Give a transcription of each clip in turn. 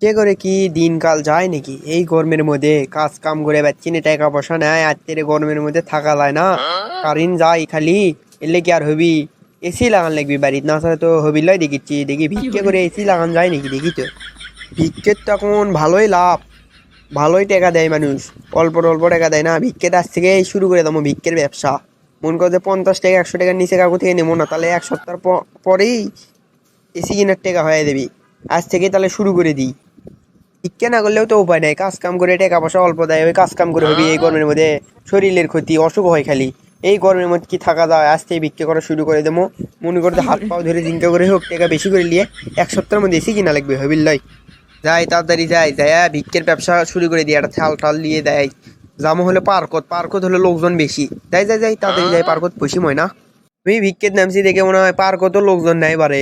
কে করে কি দিনকাল যায় নাকি এই গরমের মধ্যে কাজ কাম করে পাচ্ছি না, টাকা পয়সা নেয় আত্মের গরমের মধ্যে থাকা যায় না। কারেন্ট যায় খালি, এলে কি আর হবি? এসি লাগান লাগবি বাড়িতে, না ছাড়া তো হবি লয়। দেখিচ্ছি দেখি ভিক্ষে করে এসি লাগান যায় নাকি দেখি তো। ভিক্ষের তো এখন ভালোই লাভ, ভালোই টাকা দেয় মানুষ। অল্প অল্প টাকা দেয় না, ভিক্ষের আজ থেকে শুরু করে দেবো ভিক্ষের ব্যবসা। মন করে যে 50 টাকা 100 টাকার নিচে কাকু থেকে নেবো না, তাহলে এক সপ্তাহ পরেই এসি কেনার টাকা হয়ে দেবি। আজ থেকে তাহলে শুরু করে দিই। ভিক্ষা না করলেও তো উপায় নাই, কাজ কাম করে টাকা পয়সা অল্প দেয়, ওই কাজ কাম করে হবি। এই গরমের মধ্যে শরীরের ক্ষতি, অসুখ হয় খালি। এই গরমের মধ্যে কি থাকা যায়? আজ থেকে ভিক্ষা করা শুরু করে দেবো। মনে করতে হাত পাও ধরে জিঙ্কা করে হোক, টাকা বেশি করে নিয়ে এক সপ্তাহের মধ্যে এসি কিনা লাগবে হবিল লয়। যাই তাড়াতাড়ি যাই, যাই ভিক্ষের ব্যবসা শুরু করে দিই। একটা থাল টাল দিয়ে দেয়। জামো হলে পার্কত, পার্কত হলে লোকজন বেশি। যাই যাই যাই তাড়াতাড়ি যাই, পার্কত বসি ময় না। আমি ভিক্ষের নামছি দেখে মনে হয় পার্কত লোকজন নাই বারে।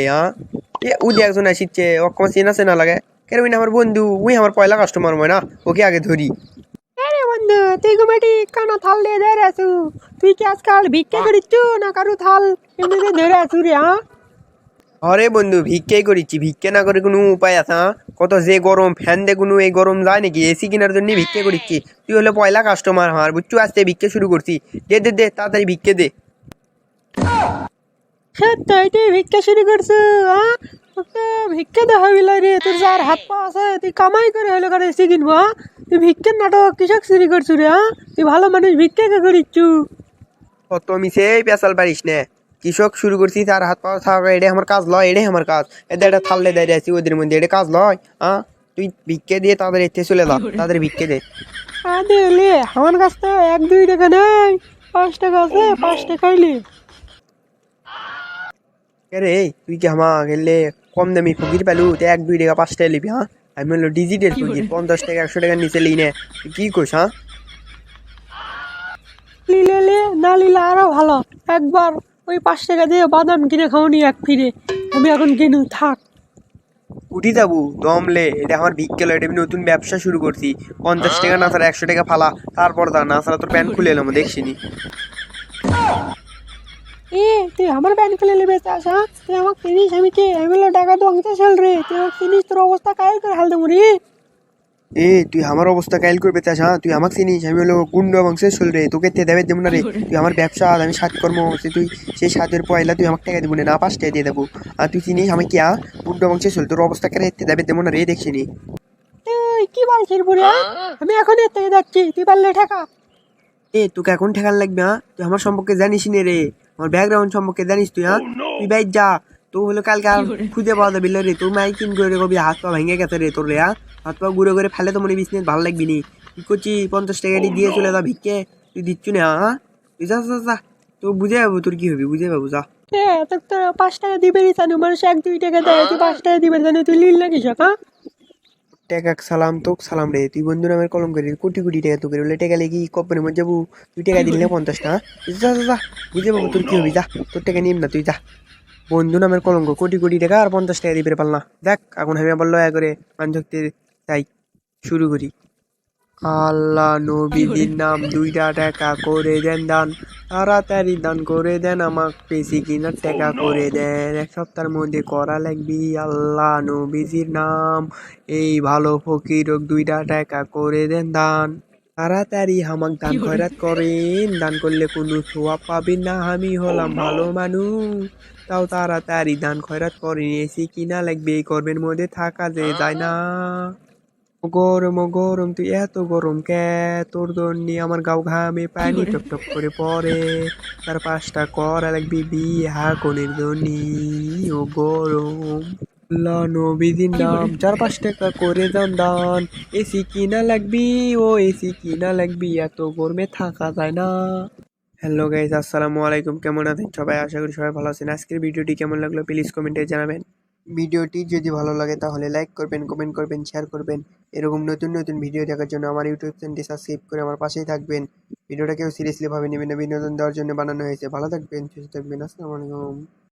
উদি একজন আসিচ্ছে, অকমা চেনা চেনা লাগে। কেন উনি আমার বন্ধু, উই আমার পয়লা কাস্টমার ময় না, ওকে আগে ধরি। আরে বন্ধু, তুই গুমাটি কানা থাল দিয়ে ধরে আছু? তুই কি আজকাল ভিক্ষা করিচ্ছু না কারু থাল এমনিতে ধরে আছু রে? আরে বন্ধু, ভিক্ষাই করিচ্ছি, ভিক্ষা না করে কোনো উপায় আছে? কত যে গরম, ফ্যান দে কোনো এই গরম যায় নাকি? এসি কেনার জন্য ভিক্ষা করিচ্ছি। তুই হলে পয়লা কাস্টমার আমার, বুঝছু? আজকে ভিক্ষা শুরু করছি। দে দে দে তাড়াতাড়ি ভিক্ষা দে। সত্যি তুই ভিক্ষা শুরু করছু? তোকে ভিক্ষা দে হইল রে? তোর যার হাত পা আছে তুই কামাই করে হইলো করে এসে কিনবো? তুই ভিক্ষার নাটক কিসক শুরু করছু রে? তুই ভালো মানুষ, ভিক্ষা কে করিচ্ছু? কত মিশে পেশাল পারিস না। কৃষক শুরু করছি, তার হাত পা থাকা, এটাই আমার কাজ লয়, এটাই আমার কাজ। এদের একটা থাললে দাঁড়িয়ে আছি ওদের মধ্যে, এটা কাজ লয়? তুই ভিক্ষে দিয়ে তাদের এতে চলে যা, তাদের ভিক্ষে দে। আদে লে, আমার কাছ তো 1-2 টাকা নেই, 5 টাকা আছে, 5 টাকাই লে। রে তুই কি আমা গেলে কম দামি ফকির পেলু? তো 1-2 টাকা 5 টাকা লিবি? আমি হলো ডিজিটাল ফকির, 50 টাকা 100 টাকার নিচে লিই না। তুই কি কইস? লিলে লে, না লিলে আরো ভালো। একবার ওই 5 টাকা দিয়ে বাদাম কিনে খাওনি এক ফিরে। আমি এখন কিনু, থাক। উঠি যাবো দমলে, এটা আমার ভিক্ষে লয়, এটা আমি নতুন ব্যবসা শুরু করছি। 50 টাকা না ছাড়া 100 টাকা ফালা, তারপর দা না ছাড়া তোর প্যান্ট খুলে এলাম দেখছিনি। এ, তুই আমার প্যান্ট খুলে নেবে চাস? তুই আমাকে চিনিস? আমি কে? আমি হলো টাকা তো অঙ্কে চল রে। তুই আমাকে চিনিস? তোর অবস্থা কাই করে হাল দেবো রে। তুই আমার অবস্থা কাইল করবে চাস? তুই আমাকে চিনিস? আমি হলো গুন্ড বংশের শোল রে, তোকে তে দেবে দেবো না রে। তুই আমার ব্যবসা, আমি সাত কর্ম হচ্ছে, তুই সেই সাতের পয়লা তুই আমাকে টাকা দেবো না, 5 টাকা দিয়ে দেবো। আর তুই চিনিস আমি কি গুন্ড বংশের শোল, তোর অবস্থা কেন এতে দেবে দেবো না রে দেখছিনি। তুই কি বলছিস বুড়ি? আমি এখন এর থেকে যাচ্ছি, তুই পারলে ঠেকা। তোকে এখন ঠেকান লাগবে? তুই আমার সম্পর্কে জানিস নে রে, আমার ব্যাকগ্রাউন্ড সম্পর্কে জানিস তুই? তুই বাইর যা। তো হলো কালকে আর খুঁজে পাওয়া যাবি রে। তোর মাই কিন করে কবি হাত পা ভেঙে গেছে রে তোর রে। হাত পা ঘুরে ঘুরে ফেলে তো মনে বিজনেস ভালো লাগবি নি। তুই করছি 50 টাকাটি দিয়ে চলে যা ভিক্ষে, তুই দিচ্ছু না? তুই যা যা যা, তো বুঝে যাবো তোর কি হবে, বুঝে পাবো যা। তোর তো 5 টাকা দিবে নি জানো? মানুষ 1-2 টাকা দেয়, তুই 5 টাকা দিবে জানো? তুই লিল না কৃষক? টেকা সালাম তোক সালাম রে, তুই বন্ধু নামের কলম করি, কোটি কোটি টাকা তোকে বলে টেকা লেগে কোম্পানির মধ্যে যাবো। তুই টাকা দিলে 50 টাকা, যা যা যা, বুঝে পাবো তোর কি হবে, যা। তোর টাকা নিম না, তুই যা। বন্ধু নামের কলঙ্ক, কোটি কোটি টাকা আর 50 টাকা দিবে পারলা। দেখ এখন আমি আবার লয়া করে মানুষকে চাই শুরু করি। আল্লাহ নবীজির নাম, 2টা টাকা করে দেন দান, তাড়াতাড়ি দান করে দেন, আমাক বেশি কিনার টাকা করে দেন, এক সপ্তাহের মধ্যে করা লাগবি। আল্লাহ নবীজির নাম, এই ভালো ফকির 2টা টাকা করে দেন দান, তাড়াতাড়ি হামাক দান খয়রাত করেন, দান করলে কোনো সোয়াব পাবেন না, আমি হলাম ভালো মানুষ। তাও তাড়াতাড়ি দান খয়রাত করেন, এসি কিনা লাগবে, এই গরমের মধ্যে থাকা যে যায় না। ও গরম ও গরম, তুই এত গরম কে? তোর জন্য আমার গাও ঘামে পানি টপ টপ করে পড়ে, তার 5টা করা লাগবে বিহা কোনের জন্য। ও গরম, আল্লাহ নবীজির নাম, 4-5 টাকা করে দান দান, এসি কিনা লাগবি, ও এসি কিনা লাগবি, এত গরমে থাকা যায় না। হ্যালো গাইস, আসসালামু আলাইকুম, কেমন আছেন সবাই? আশা করি সবাই ভালো আছেন। আজকের ভিডিওটি কেমন লাগলো প্লিজ কমেন্টে জানাবেন। ভিডিওটি যদি ভালো লাগে তাহলে লাইক করবেন, কমেন্ট করবেন, শেয়ার করবেন। এরকম নতুন নতুন ভিডিও দেখার জন্য আমার ইউটিউব চ্যানেলটি সাবস্ক্রাইব করে আমার পাশেই থাকবেন। ভিডিওটা কেউ সিরিয়াসলি ভাবে নেবেন না, বিনোদন দেওয়ার জন্য বানানো হয়েছে। ভালো থাকবেন, সুস্থ থাকবেন, আসসালামু আলাইকুম।